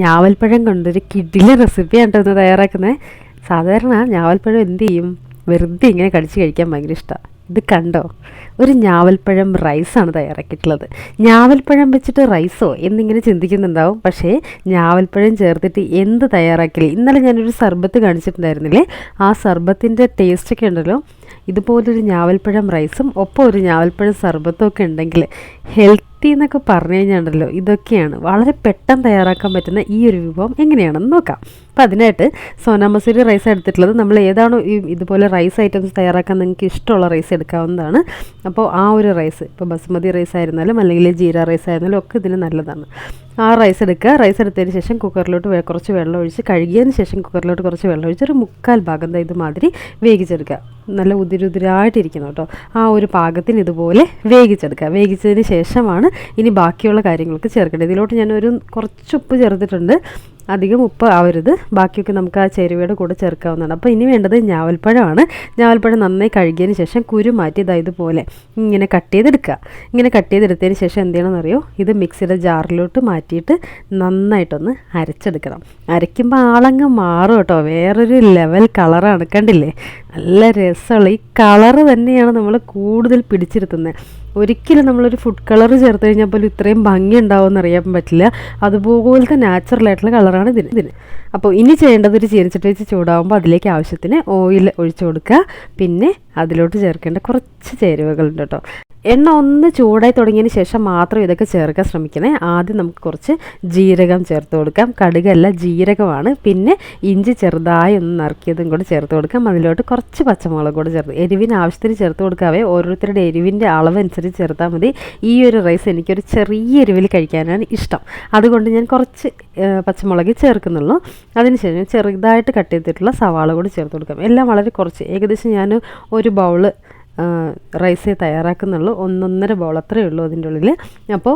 ഞാവൽപ്പഴം കൊണ്ടൊരു കിടിലൻ റെസിപ്പിയാണ് കേട്ടോ ഇന്ന് തയ്യാറാക്കുന്നത്. സാധാരണ ഞാവൽപ്പഴം എന്ത് ചെയ്യും, വെറുതെ ഇങ്ങനെ കടിച്ച് കഴിക്കാൻ ഭയങ്കര ഇഷ്ടമാണ്. ഇത് കണ്ടോ, ഒരു ഞാവൽപ്പഴം റൈസാണ് തയ്യാറാക്കിയിട്ടുള്ളത്. ഞാവൽപ്പഴം വെച്ചിട്ട് റൈസോ എന്നിങ്ങനെ ചിന്തിക്കുന്നുണ്ടാവും. പക്ഷേ ഞാവൽപ്പഴം ചേർത്തിട്ട് എന്ത് തയ്യാറാക്കില്ലേ. ഇന്നലെ ഞാനൊരു സർബത്ത് കാണിച്ചിട്ടുണ്ടായിരുന്നില്ലേ, ആ സർബത്തിൻ്റെ ടേസ്റ്റൊക്കെ ഉണ്ടല്ലോ. ഇതുപോലൊരു ഞാവൽപ്പഴം റൈസും ഒപ്പം ഒരു ഞാവൽപ്പഴം സർബത്തും ഒക്കെ ഉണ്ടെങ്കിൽ ഹെൽത്തി എന്നൊക്കെ പറഞ്ഞു കഴിഞ്ഞാണ്ടല്ലോ, ഇതൊക്കെയാണ് വളരെ പെട്ടെന്ന് തയ്യാറാക്കാൻ പറ്റുന്ന ഈ ഒരു വിഭവം എങ്ങനെയാണെന്ന് നോക്കാം. അപ്പോൾ അതിനായിട്ട് സോനാ മസൂരി റൈസ് എടുത്തിട്ടുള്ളത്. നമ്മൾ ഏതാണോ ഇതുപോലെ റൈസ് ഐറ്റംസ് തയ്യാറാക്കാൻ നിങ്ങൾക്ക് ഇഷ്ടമുള്ള റൈസ് എടുക്കാവുന്നതാണ്. അപ്പോൾ ആ ഒരു റൈസ്, ഇപ്പോൾ ബസുമതി റൈസ് ആയിരുന്നാലും അല്ലെങ്കിൽ ജീര റൈസ് ആയിരുന്നാലും ഒക്കെ ഇതിന് നല്ലതാണ്. ആ റൈസ് എടുക്കുക. റൈസ് എടുത്തതിന് ശേഷം കുക്കറിലോട്ട് കുറച്ച് വെള്ളം ഒഴിച്ച്, കഴുകിയതിന് ശേഷം കുക്കറിലോട്ട് കുറച്ച് വെള്ളം ഒഴിച്ച് ഒരു 1/4 ഭാഗം ഇതുമാതിരി വേവിച്ചെടുക്കുക. നല്ല ഉതിരുതിരായിട്ടിരിക്കണം കേട്ടോ. ആ ഒരു പാകത്തിന് ഇതുപോലെ വേവിച്ചെടുക്കുക. വേവിച്ചതിന് ശേഷമാണ് ഇനി ബാക്കിയുള്ള കാര്യങ്ങൾക്ക് ചേർക്കേണ്ടത്. ഇതിലോട്ട് ഞാനൊരു കുറച്ച് ഉപ്പ് ചേർത്തിട്ടുണ്ട്. അധികം ഉപ്പ് ആവരുത്. ബാക്കിയൊക്കെ നമുക്ക് ആ ചേരുവയുടെ കൂടെ ചേർക്കാവുന്നതാണ്. അപ്പോൾ ഇനി വേണ്ടത് ഞാവൽപ്പഴമാണ്. ഞാവൽപ്പഴം നന്നായി കഴുകിയതിന് ശേഷം കുരു മാറ്റി ഇതുപോലെ ഇങ്ങനെ കട്ട് ചെയ്തെടുക്കുക. ഇങ്ങനെ കട്ട് ചെയ്തെടുത്തതിന് ശേഷം എന്ത് ചെയ്യണമെന്നറിയോ, ഇത് മിക്സിയുടെ ജാറിലോട്ട് മാറ്റിയിട്ട് നന്നായിട്ടൊന്ന് അരച്ചെടുക്കണം. അരയ്ക്കുമ്പോൾ ആളങ്ങ് മാറും കേട്ടോ, വേറൊരു ലെവൽ കളറാണ്. കണ്ടില്ലേ, നല്ല രസമുള്ള ഈ കളറ് തന്നെയാണ് നമ്മൾ കൂടുതൽ പിടിച്ചിരുത്തുന്നത്. ഒരിക്കലും നമ്മളൊരു ഫുഡ് കളർ ചേർത്ത് കഴിഞ്ഞാൽ പോലും ഇത്രയും ഭംഗി ഉണ്ടാവുമെന്ന് അറിയാൻ പറ്റില്ല. അതുപോലത്തെ നാച്ചുറലായിട്ടുള്ള കളറാണ് ഇതിന്. അപ്പോൾ ഇനി ചെയ്യേണ്ടത്, ഒരു ചീനച്ചട്ടി വെച്ച് ചൂടാകുമ്പോൾ അതിലേക്ക് ആവശ്യത്തിന് ഓയിൽ ഒഴിച്ചു കൊടുക്കുക. പിന്നെ അതിലോട്ട് ചേർക്കേണ്ട കുറച്ച് ചേരുവകളുണ്ട് കേട്ടോ. എണ്ണ ഒന്ന് ചൂടായി തുടങ്ങിയതിന് ശേഷം മാത്രം ഇതൊക്കെ ചേർക്കാൻ ശ്രമിക്കണേ. ആദ്യം നമുക്ക് കുറച്ച് ജീരകം ചേർത്ത് കൊടുക്കാം. കടുകല്ല, ജീരകമാണ്. പിന്നെ ഇഞ്ചി ചെറുതായി ഒന്ന് നറുക്കിയതും കൂടെ ചേർത്ത് കൊടുക്കാം. അതിലോട്ട് കുറച്ച് പച്ചമുളക് കൂടെ ചേർത്ത്, എരിവിന് ആവശ്യത്തിന് ചേർത്ത് കൊടുക്കാവേ. ഓരോരുത്തരുടെ എരിവിൻ്റെ അളവനുസരിച്ച് ചേർത്താൽ മതി. ഈ ഒരു റൈസ് എനിക്കൊരു ചെറിയ എരിവിൽ കഴിക്കാനാണ് ഇഷ്ടം, അതുകൊണ്ട് ഞാൻ കുറച്ച് പച്ചമുളക് ചേർക്കുന്നുള്ളൂ. അതിനുശേഷം ചെറുതായിട്ട് കട്ട് ചെയ്തിട്ടുള്ള സവാള കൂടി ചേർത്ത് കൊടുക്കാം. എല്ലാം വളരെ കുറച്ച്, ഏകദേശം ഞാൻ ഒരു ബൗള് റൈസേ തയ്യാറാക്കുന്നുള്ളൂ. 1.5 ബൗൾ അത്രയേ ഉള്ളൂ അതിൻ്റെ ഉള്ളിൽ. അപ്പോൾ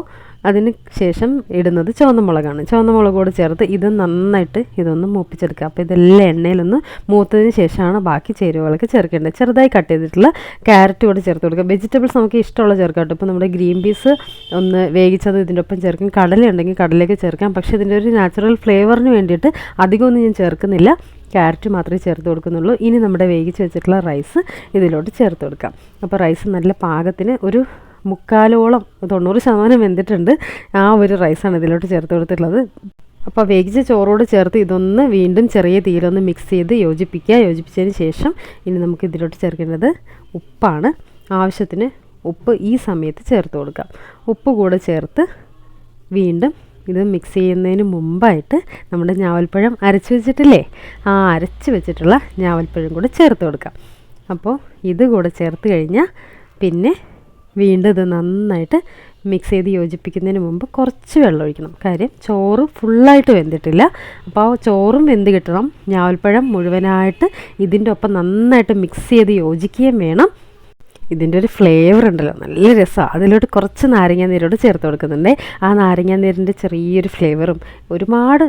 അതിന് ശേഷം ഇടുന്നത് ചുവന്ന മുളകാണ്. ചുവന്ന മുളക് കൂടെ ചേർത്ത് ഇത് നന്നായിട്ട് ഇതൊന്ന് മൂപ്പിച്ചെടുക്കുക. അപ്പോൾ ഇതെല്ലാം എണ്ണയിലൊന്ന് മൂത്തതിന് ശേഷമാണ് ബാക്കി ചേരുവകളൊക്കെ ചേർക്കേണ്ടത്. ചെറുതായി കട്ട് ചെയ്തിട്ടുള്ള ക്യാരറ്റ് കൂടെ ചേർത്ത് കൊടുക്കുക. വെജിറ്റബിൾസ് നമുക്ക് ഇഷ്ടമുള്ള ചേർക്കാം കേട്ടോ. ഇപ്പോൾ നമ്മുടെ ഗ്രീൻ പീസ് ഒന്ന് വേവിച്ചത് ഇതിൻ്റെ ഒപ്പം ചേർക്കും. കടല ഉണ്ടെങ്കിൽ കടലയൊക്കെ ചേർക്കാം. പക്ഷേ ഇതിൻ്റെ ഒരു നാച്ചുറൽ ഫ്ലേവറിന് വേണ്ടിയിട്ട് അധികമൊന്നും ഞാൻ ചേർക്കുന്നില്ല. ക്യാരറ്റ് മാത്രമേ ചേർത്ത് കൊടുക്കുന്നുള്ളൂ. ഇനി നമ്മുടെ വേവിച്ച് വെച്ചിട്ടുള്ള റൈസ് ഇതിലോട്ട് ചേർത്ത് കൊടുക്കാം. അപ്പോൾ റൈസ് നല്ല പാകത്തിന് ഒരു 90% വെന്തിട്ടുണ്ട്. ആ ഒരു റൈസാണ് ഇതിലോട്ട് ചേർത്ത് കൊടുത്തിട്ടുള്ളത്. അപ്പോൾ വേവിച്ച ചോറോട് ചേർത്ത് ഇതൊന്ന് വീണ്ടും ചെറിയ തീയിലൊന്ന് മിക്സ് ചെയ്ത് യോജിപ്പിക്കുക. യോജിപ്പിച്ചതിന് ശേഷം ഇനി നമുക്ക് ഇതിലോട്ട് ചേർക്കേണ്ടത് ഉപ്പാണ്. ആവശ്യത്തിന് ഉപ്പ് ഈ സമയത്ത് ചേർത്ത് കൊടുക്കാം. ഉപ്പ് കൂടെ ചേർത്ത് വീണ്ടും ഇത് മിക്സ് ചെയ്യുന്നതിന് മുമ്പായിട്ട് നമ്മുടെ ഞാവൽപ്പഴം അരച്ച് വെച്ചിട്ടില്ലേ, ആ അരച്ച് വെച്ചിട്ടുള്ള ഞാവൽപ്പഴം കൂടെ ചേർത്ത് കൊടുക്കാം. അപ്പോൾ ഇത് കൂടെ ചേർത്ത് കഴിഞ്ഞാൽ പിന്നെ വീണ്ടും ഇത് നന്നായിട്ട് മിക്സ് ചെയ്ത് യോജിപ്പിക്കുന്നതിന് മുമ്പ് കുറച്ച് വെള്ളം ഒഴിക്കണം. കാര്യം ചോറ് ഫുള്ളായിട്ട് വെന്തിട്ടില്ല. അപ്പോൾ ആ ചോറും വെന്ത് കിട്ടണം. ഞാവൽപ്പഴം മുഴുവനായിട്ട് ഇതിൻ്റെ ഒപ്പം നന്നായിട്ട് മിക്സ് ചെയ്ത് യോജിക്കുകയും വേണം. ഇതിൻ്റെ ഒരു ഫ്ലേവർ ഉണ്ടല്ലോ, നല്ല രസമാണ്. അതിലോട്ട് കുറച്ച് നാരങ്ങാനീരോട് ചേർത്ത് കൊടുക്കുന്നുണ്ട്. ആ നാരങ്ങാനീരിൻ്റെ ചെറിയൊരു ഫ്ലേവറും, ഒരുപാട്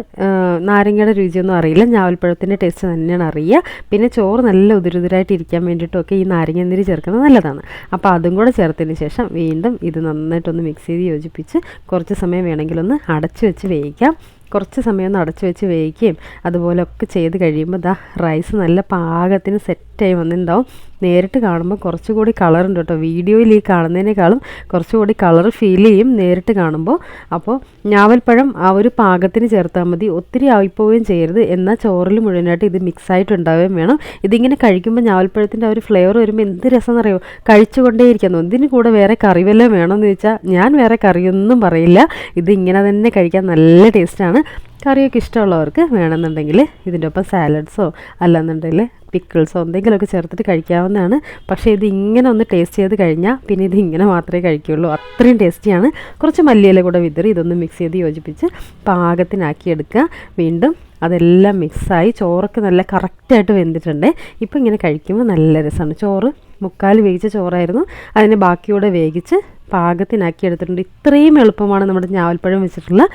നാരങ്ങയുടെ രുചിയൊന്നും അറിയില്ല, ഞാവൽപ്പഴത്തിൻ്റെ ടേസ്റ്റ് തന്നെയാണ് അറിയുക. പിന്നെ ചോറ് നല്ല ഉതിരുതിരായിട്ട് ഇരിക്കാൻ വേണ്ടിയിട്ടൊക്കെ ഈ നാരങ്ങാനീര് ചേർക്കുന്നത് നല്ലതാണ്. അപ്പോൾ അതും കൂടെ ചേർത്തതിന് ശേഷം വീണ്ടും ഇത് നന്നായിട്ടൊന്ന് മിക്സ് ചെയ്ത് യോജിപ്പിച്ച് കുറച്ച് സമയം വേണമെങ്കിലൊന്ന് അടച്ചു വെച്ച് വേവിക്കാം. കുറച്ച് സമയം ഒന്ന് അടച്ചു വെച്ച് വേവിക്കുകയും അതുപോലൊക്കെ ചെയ്ത് കഴിയുമ്പോൾ റൈസ് നല്ല പാകത്തിന് സെറ്റായി വന്നിട്ടുണ്ടാവും. നേരിട്ട് കാണുമ്പോൾ കുറച്ചുകൂടി കളറുണ്ട് കേട്ടോ. വീഡിയോയിൽ ഈ കാണുന്നതിനേക്കാളും കുറച്ചുകൂടി കളർ ഫീൽ ചെയ്യും നേരിട്ട് കാണുമ്പോൾ. അപ്പോൾ ഞാവൽപ്പഴം ആ ഒരു പാകത്തിന് ചേർത്താൽ മതി, ഒത്തിരി ആയിപ്പോവുകയും ചെയ്യരുത്. എന്നാൽ ചോറിൽ മുഴുവനായിട്ട് ഇത് മിക്സായിട്ടുണ്ടാവുകയും വേണം. ഇതിങ്ങനെ കഴിക്കുമ്പോൾ ഞാവൽപ്പഴത്തിൻ്റെ ആ ഒരു ഫ്ലേവർ വരുമ്പോൾ എന്ത് രസം എന്നറിയോ, കഴിച്ചുകൊണ്ടേയിരിക്കാൻ തോന്നും. ഇതിന് കൂടെ വേറെ കറി വല്ലതും വേണമെന്ന് ചോദിച്ചാൽ ഞാൻ വേറെ കറിയൊന്നും പറയില്ല, ഇതിങ്ങനെ തന്നെ കഴിക്കാൻ നല്ല ടേസ്റ്റാണ്. കറിയൊക്കെ ഇഷ്ടമുള്ളവർക്ക് വേണമെന്നുണ്ടെങ്കിൽ ഇതിൻ്റെ ഒപ്പം സാലഡ്സോ അല്ലാന്നുണ്ടെങ്കിൽ പിക്കിൾസോ എന്തെങ്കിലുമൊക്കെ ചേർത്തിട്ട് കഴിക്കാവുന്നതാണ്. പക്ഷേ ഇത് ഇങ്ങനെ ഒന്ന് ടേസ്റ്റ് ചെയ്ത് കഴിഞ്ഞാൽ പിന്നെ ഇത് ഇങ്ങനെ മാത്രമേ കഴിക്കുകയുള്ളൂ, അത്രയും ടേസ്റ്റിയാണ്. കുറച്ച് മല്ലിയില കൂടെ വിതറി ഇതൊന്ന് മിക്സ് ചെയ്ത് യോജിപ്പിച്ച് പാകത്തിനാക്കിയെടുക്കുക. വീണ്ടും അതെല്ലാം മിക്സായി ചോറൊക്കെ നല്ല കറക്റ്റായിട്ട് വെന്തിട്ടുണ്ട്. ഇപ്പോൾ ഇങ്ങനെ കഴിക്കുമ്പോൾ നല്ല രസമാണ്. ചോറ് 3/4 വേവിച്ച ചോറായിരുന്നു, അതിന് ബാക്കിയൂടെ വേവിച്ച് പാകത്തിനാക്കി എടുത്തിട്ടുണ്ട്. ഇത്രയും എളുപ്പമാണ് നമ്മുടെ ഞാവൽപ്പഴം വെച്ചിട്ടുള്ള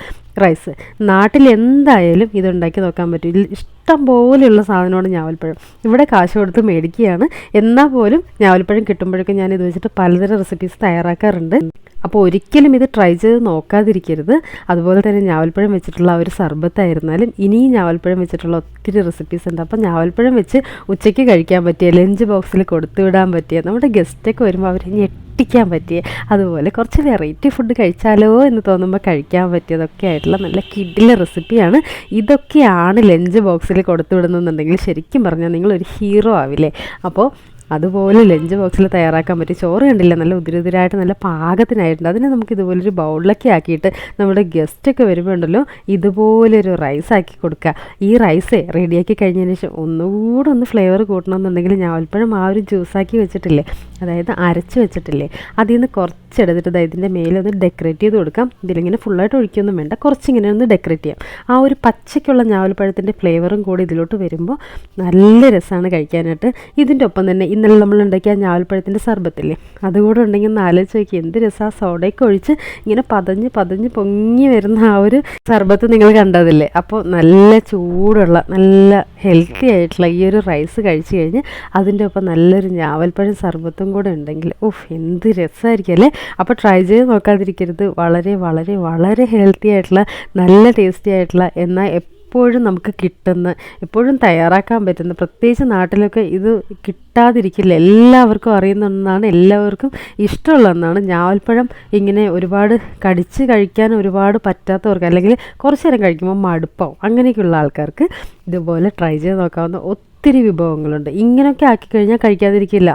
റൈസ്. നാട്ടിൽ എന്തായാലും ഇതുണ്ടാക്കി നോക്കാൻ പറ്റും. ഇഷ്ടം പോലെയുള്ള സാധനമാണ് ഞാവൽപ്പഴം. ഇവിടെ കാശ് കൊടുത്ത് മേടിക്കുകയാണ്. എന്നാൽ പോലും ഞാവൽപ്പഴം കിട്ടുമ്പോഴൊക്കെ ഞാൻ ഇത് വെച്ചിട്ട് പലതരം റെസിപ്പീസ് തയ്യാറാക്കാറുണ്ട്. അപ്പോൾ ഒരിക്കലും ഇത് ട്രൈ ചെയ്ത് നോക്കാതിരിക്കരുത്. അതുപോലെ തന്നെ ഞാവൽപ്പഴം വെച്ചിട്ടുള്ള ഒരു സർബത്തായിരുന്നാലും ഇനിയും ഞാവൽപ്പഴം വെച്ചിട്ടുള്ള ഒത്തിരി റെസിപ്പീസ് ഉണ്ട്. അപ്പോൾ ഞാവൽപ്പഴം വെച്ച് ഉച്ചയ്ക്ക് കഴിക്കാൻ പറ്റിയ, ലഞ്ച് ബോക്സിൽ കൊടുത്തു വിടാൻ പറ്റിയ, നമ്മുടെ ഗസ്റ്റൊക്കെ വരുമ്പോൾ അവരെ ഞെട്ടിക്കാൻ പറ്റിയ, അതുപോലെ കുറച്ച് വെറൈറ്റി ഫുഡ് കഴിച്ചാലോ എന്ന് തോന്നുമ്പോൾ കഴിക്കാൻ പറ്റിയതൊക്കെ ആയിട്ടുള്ള നല്ല കിഡിലെ റെസിപ്പിയാണ്. ഇതൊക്കെയാണ് ലഞ്ച് ബോക്സിൽ കൊടുത്തു വിടുന്നുണ്ടെങ്കിൽ ശരിക്കും പറഞ്ഞാൽ നിങ്ങളൊരു ഹീറോ ആവില്ലേ. അപ്പോൾ അതുപോലെ ലഞ്ച് ബോക്സിൽ തയ്യാറാക്കാൻ പറ്റും. ചോറ് കണ്ടില്ല, നല്ല ഉതിരുതിരായിട്ട് നല്ല പാകത്തിനായിട്ടുണ്ട്. അതിനെ നമുക്ക് ഇതുപോലൊരു ബൗളിലൊക്കെ ആക്കിയിട്ട് നമ്മുടെ ഗസ്റ്റൊക്കെ വരുമ്പോൾ ഉണ്ടല്ലോ ഇതുപോലൊരു റൈസ് ആക്കി കൊടുക്കുക. ഈ റൈസ് റെഡിയാക്കി കഴിഞ്ഞതിന് ശേഷം ഒന്നുകൂടെ ഒന്ന് ഫ്ലേവർ കൂട്ടണമെന്നുണ്ടെങ്കിൽ ഞാവൽപ്പഴം ആ ഒരു ജ്യൂസാക്കി വെച്ചിട്ടില്ലേ, അതായത് അരച്ച് വെച്ചിട്ടില്ലേ, അതിൽ നിന്ന് കുറച്ചെടുത്തിട്ട് ഇതിൻ്റെ മേലെ ഒന്ന് ഡെക്കറേറ്റ് ചെയ്ത് കൊടുക്കാം. ഇതിലിങ്ങനെ ഫുള്ളായിട്ട് ഒഴിക്കൊന്നും വേണ്ട, കുറച്ചിങ്ങനെ ഒന്ന് ഡെക്കറേറ്റ് ചെയ്യാം. ആ ഒരു പച്ചയ്ക്കുള്ള ഞാവൽപ്പഴത്തിൻ്റെ ഫ്ലേവറും കൂടി ഇതിലോട്ട് വരുമ്പോൾ നല്ല രസമാണ് കഴിക്കാനായിട്ട്. ഇതിൻ്റെ ഒപ്പം തന്നെ ഇന്നലെ നമ്മൾ ഉണ്ടാക്കിയ ഞാവൽപ്പഴത്തിൻ്റെ സർബത്തില്ലേ, അതുകൂടെ ഉണ്ടെങ്കിൽ ഒന്ന് ആലോചിച്ച് നോക്കി എന്ത് രസം. ആ സോഡയൊക്കെ ഒഴിച്ച് ഇങ്ങനെ പതഞ്ഞ് പതഞ്ഞ് പൊങ്ങി വരുന്ന ആ ഒരു സർബത്ത് നിങ്ങൾ കണ്ടതില്ലേ. അപ്പോൾ നല്ല ചൂടുള്ള നല്ല ഹെൽത്തി ആയിട്ടുള്ള ഈ ഒരു റൈസ് കഴിച്ച് കഴിഞ്ഞ് അതിൻ്റെ ഒപ്പം നല്ലൊരു ഞാവൽപ്പഴം സർബത്തും കൂടെ ഉണ്ടെങ്കിൽ എന്ത് രസമായിരിക്കും അല്ലേ. അപ്പോൾ ട്രൈ ചെയ്ത് നോക്കാതിരിക്കരുത്. വളരെ വളരെ വളരെ ഹെൽത്തി ആയിട്ടുള്ള നല്ല ടേസ്റ്റി ആയിട്ടുള്ള എന്നാൽ എപ്പോഴും നമുക്ക് കിട്ടുന്ന, എപ്പോഴും തയ്യാറാക്കാൻ പറ്റുന്ന, പ്രത്യേകിച്ച് നാട്ടിലൊക്കെ ഇത് കിട്ടാതിരിക്കില്ല. എല്ലാവർക്കും അറിയുന്ന ഒന്നാണ്, എല്ലാവർക്കും ഇഷ്ടമുള്ള ഒന്നാണ് ഞാവൽപ്പഴം. ഇങ്ങനെ ഒരുപാട് കടിച്ച് കഴിക്കാൻ ഒരുപാട് പറ്റാത്തവർക്ക്, അല്ലെങ്കിൽ കുറച്ച് നേരം കഴിക്കുമ്പോൾ മടുപ്പാവും, അങ്ങനെയൊക്കെയുള്ള ആൾക്കാർക്ക് ഇതുപോലെ ട്രൈ ചെയ്ത് നോക്കാവുന്ന ഒത്തിരി വിഭവങ്ങളുണ്ട്. ഇങ്ങനെയൊക്കെ ആക്കി കഴിഞ്ഞാൽ കഴിക്കാതിരിക്കില്ല,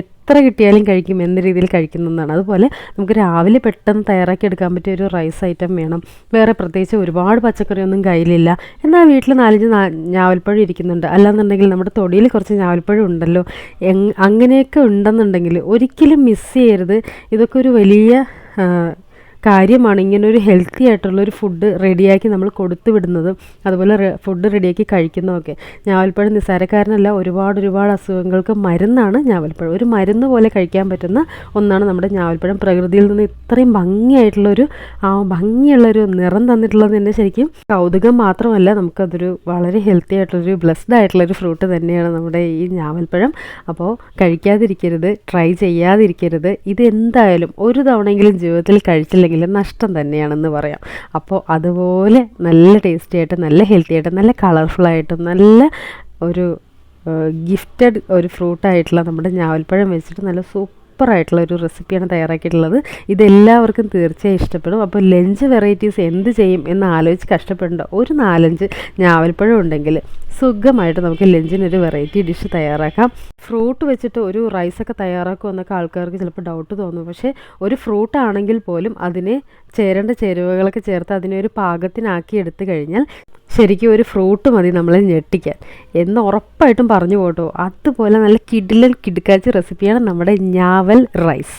എത്ര കിട്ടിയാലും കഴിക്കും എന്ന രീതിയിൽ കഴിക്കുന്നതാണ്. അതുപോലെ നമുക്ക് രാവിലെ പെട്ടെന്ന് തയ്യാറാക്കി എടുക്കാൻ പറ്റിയ ഒരു റൈസ് ഐറ്റം വേണം. വേറെ പ്രത്യേകിച്ച് ഒരുപാട് പച്ചക്കറിയൊന്നും കയ്യിലില്ല, എന്നാൽ വീട്ടിൽ 4-5 ഞാവൽപ്പഴം ഇരിക്കുന്നുണ്ട്, അല്ലാന്നുണ്ടെങ്കിൽ നമ്മുടെ തൊടിയിൽ കുറച്ച് ഞാവൽപ്പഴം ഉണ്ടല്ലോ, അങ്ങനെയൊക്കെ ഉണ്ടെന്നുണ്ടെങ്കിൽ ഒരിക്കലും മിസ് ചെയ്യരുത്. ഇതൊക്കെ ഒരു വലിയ കാര്യമാണ്. ഇങ്ങനൊരു ഹെൽത്തി ആയിട്ടുള്ളൊരു ഫുഡ് റെഡിയാക്കി നമ്മൾ കൊടുത്തു വിടുന്നതും അതുപോലെ ഫുഡ് റെഡിയാക്കി കഴിക്കുന്നതൊക്കെ. ഞാവൽപ്പഴം നിസ്സാരക്കാരനല്ല, ഒരുപാട് അസുഖങ്ങൾക്ക് മരുന്നാണ് ഞാവൽപ്പഴം. ഒരു മരുന്ന് പോലെ കഴിക്കാൻ പറ്റുന്ന ഒന്നാണ് നമ്മുടെ ഞാവൽപ്പഴം. പ്രകൃതിയിൽ നിന്ന് ഇത്രയും ഭംഗിയുള്ളൊരു നിറം തന്നിട്ടുള്ളത് തന്നെ ശരിക്കും കൗതുകം മാത്രമല്ല, നമുക്കതൊരു വളരെ ഹെൽത്തി ആയിട്ടുള്ളൊരു ബ്ലെസ്ഡ് ആയിട്ടുള്ളൊരു ഫ്രൂട്ട് തന്നെയാണ് നമ്മുടെ ഈ ഞാവൽപ്പഴം. അപ്പോൾ കഴിക്കാതിരിക്കരുത്, ട്രൈ ചെയ്യാതിരിക്കരുത്. ഇതെന്തായാലും ഒരു തവണയെങ്കിലും ജീവിതത്തിൽ കഴിച്ചില്ലെങ്കിൽ നഷ്ടം തന്നെയാണെന്ന് പറയാം. അപ്പോൾ അതുപോലെ നല്ല ടേസ്റ്റി ആയിട്ട്, നല്ല ഹെൽത്തി ആയിട്ട്, നല്ല കളർഫുള്ളായിട്ടും നല്ല ഒരു ഗിഫ്റ്റഡ് ഒരു ഫ്രൂട്ടായിട്ടുള്ള നമ്മുടെ ഞാവൽപ്പഴം വെച്ചിട്ട് നല്ല സൂപ്പറായിട്ടുള്ള ഒരു റെസിപ്പിയാണ് തയ്യാറാക്കിയിട്ടുള്ളത്. ഇതെല്ലാവർക്കും തീർച്ചയായും ഇഷ്ടപ്പെടും. അപ്പോൾ ലഞ്ച് വെറൈറ്റീസ് എന്ത് ചെയ്യും എന്ന് ആലോചിച്ച് കഷ്ടപ്പെടേണ്ട, ഒരു 4-5 ഞാവൽപ്പഴം ഉണ്ടെങ്കിൽ സുഖമായിട്ട് നമുക്ക് ലഞ്ചിനൊരു വെറൈറ്റി ഡിഷ് തയ്യാറാക്കാം. ഫ്രൂട്ട് വെച്ചിട്ട് ഒരു റൈസൊക്കെ തയ്യാറാക്കും എന്നൊക്കെ ആൾക്കാർക്ക് ചിലപ്പോൾ ഡൗട്ട് തോന്നും. പക്ഷേ ഒരു ഫ്രൂട്ട് ആണെങ്കിൽ പോലും അതിന് ചേരേണ്ട ചേരുവകളൊക്കെ ചേർത്ത് അതിനെ ഒരു പാകത്തിനാക്കി എടുത്തു കഴിഞ്ഞാൽ ശരിക്കും ഒരു ഫ്രൂട്ട് മതി നമ്മളെ ഞെട്ടിക്കാൻ എന്ന് ഉറപ്പായിട്ടും പറഞ്ഞു പോട്ടോ. അതുപോലെ നല്ല കിടിലൻ കിടുക്കാച്ചി റെസിപ്പിയാണ് നമ്മുടെ ഞാവൽ റൈസ്.